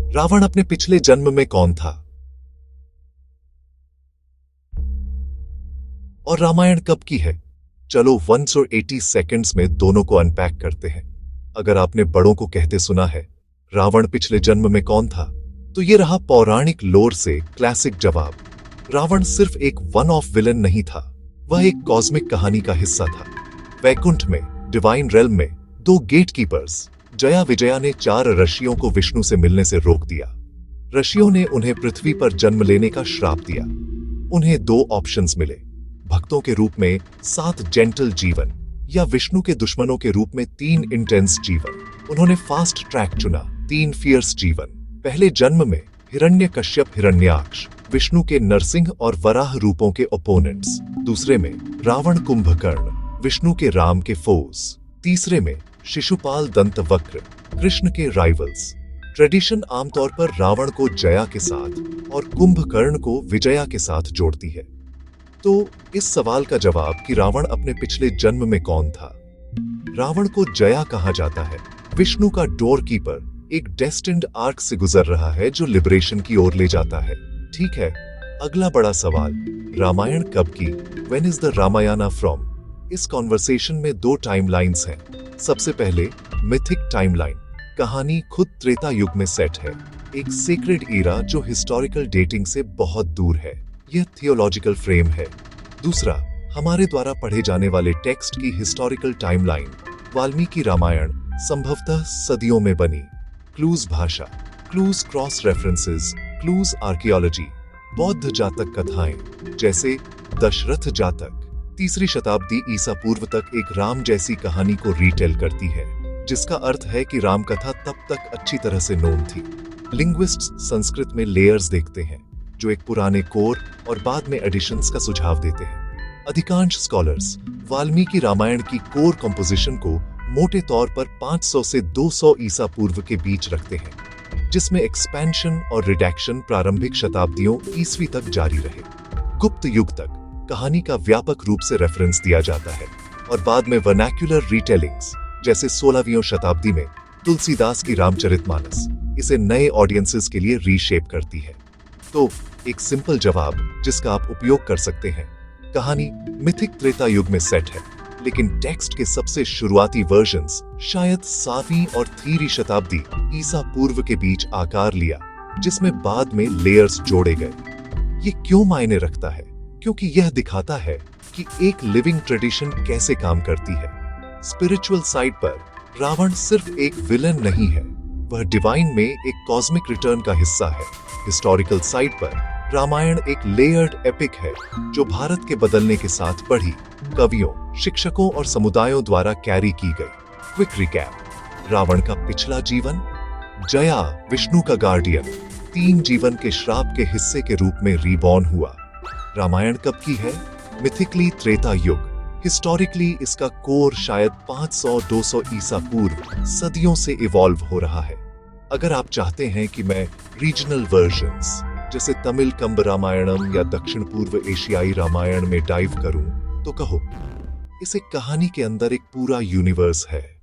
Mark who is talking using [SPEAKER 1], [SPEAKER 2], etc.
[SPEAKER 1] रावण अपने पिछले जन्म में कौन था और रामायण कब की है? चलो 180 सेकंड्स में दोनों को अनपैक करते हैं। अगर आपने बड़ों को कहते सुना है रावण पिछले जन्म में कौन था, तो ये रहा पौराणिक लोर से क्लासिक जवाब। रावण सिर्फ एक वन ऑफ विलन नहीं था, वह एक कॉस्मिक कहानी का हिस्सा था। वैकुंठ में, डिवाइन रेल्म में, दो गेटकीपर्स जया विजया ने 4 ऋषियों को विष्णु से मिलने से रोक दिया। ऋषियों ने उन्हें पृथ्वी पर जन्म लेने का श्राप दिया। उन्हें 2 ऑप्शंस मिले, भक्तों के रूप में 7 जेंटल जीवन या विष्णु के दुश्मनों के रूप में 3 इंटेंस जीवन। उन्होंने फास्ट ट्रैक चुना, 3 फियर्स जीवन। पहले जन्म में हिरण्यकश्यप हिरण्याक्ष, विष्णु के नरसिंह और वराह रूपों के ओपोनेंट्स। दूसरे में रावण कुंभकर्ण, विष्णु के राम के फोर्स। तीसरे में शिशुपाल दंतवक्र, कृष्ण के राइवल्स। ट्रेडिशन आमतौर पर रावण को जया के साथ और कुंभकर्ण को विजया के साथ जोड़ती है। तो इस सवाल का जवाब कि रावण अपने पिछले जन्म में कौन था। रावण को जया कहा जाता है। विष्णु का डोर कीपर एक डेस्टिन्ड आर्क से गुजर रहा है जो लिबरेशन की ओर ले जाता है। ठीक है, अगला बड़ा सवाल, रामायण कब की? When is the Ramayan from? इस कॉन्वर्सेशन में 2 टाइमलाइंस हैं। सबसे पहले मिथिक टाइमलाइन, कहानी खुद त्रेता युग में सेट है, एक सीक्रेट ईरा जो हिस्टोरिकल डेटिंग से बहुत दूर है। यह थियोलॉजिकल फ्रेम है। दूसरा, हमारे द्वारा पढ़े जाने वाले टेक्स्ट की हिस्टोरिकल टाइमलाइन, वाल्मीकि रामायण संभवतः सदियों में बनी। क्लूज भाषा, clues cross references, clues archaeology, बौद्ध जातक कथाएं जैसे दशरथ जातक 3री शताब्दी ईसा पूर्व तक एक राम जैसी कहानी को रीटेल करती है, जिसका अर्थ है कि राम कथा तब तक अच्छी तरह से नोन थी। लिंग्विस्ट्स संस्कृत में लेयर्स देखते हैं जो एक पुराने कोर और बाद में एडिशंस का सुझाव देते हैं। अधिकांश स्कॉलर्स वाल्मीकि रामायण की कोर कंपोजिशन को मोटे तौर पर 500 से 200 ईसा पूर्व के बीच रखते हैं, जिसमें एक्सपेंशन और रिडक्शन प्रारंभिक शताब्दियों ईस्वी तक जारी रहे। गुप्त युग तक कहानी का व्यापक रूप से रेफरेंस दिया जाता है और बाद में वर्नाक्युलर रीटेलिंग्स जैसे 16वीं शताब्दी में तुलसीदास की रामचरितमानस इसे नए ऑडियंसेस के लिए रीशेप करती है। तो एक सिंपल जवाब जिसका आप उपयोग कर सकते हैं, कहानी मिथिक त्रेता युग में सेट है, लेकिन टेक्स्ट के सबसे शुरुआती वर्जन्स शायद 7वीं और 3री शताब्दी ईसा पूर्व के बीच आकार लिया, जिसमें बाद में लेयर्स जोड़े गए। ये क्यों मायने रखता है? क्योंकि यह दिखाता है कि एक लिविंग ट्रेडिशन कैसे काम करती है। स्पिरिचुअल साइड पर रावण सिर्फ एक विलन नहीं है, वह डिवाइन में एक कॉस्मिक रिटर्न का हिस्सा है। हिस्टोरिकल साइड पर रामायण एक लेयर्ड एपिक है जो भारत के बदलने के साथ बढ़ी, कवियों, शिक्षकों और समुदायों द्वारा कैरी की गई। क्विक रिकैप, रावण का पिछला जीवन, जया विष्णु का गार्डियन 3 जीवन के श्राप के हिस्से के रूप में रीबॉर्न हुआ। रामायण कब की है? मिथिकली त्रेता युग। हिस्टोरिकली इसका कोर शायद 500-200 ईसा पूर्व सदियों से इवॉल्व हो रहा है। अगर आप चाहते हैं कि मैं रीजनल वर्जन्स जैसे तमिल कंब रामायणम या दक्षिण पूर्व एशियाई रामायण में डाइव करूं, तो कहो। इस एक कहानी के अंदर एक पूरा यूनिवर्स है।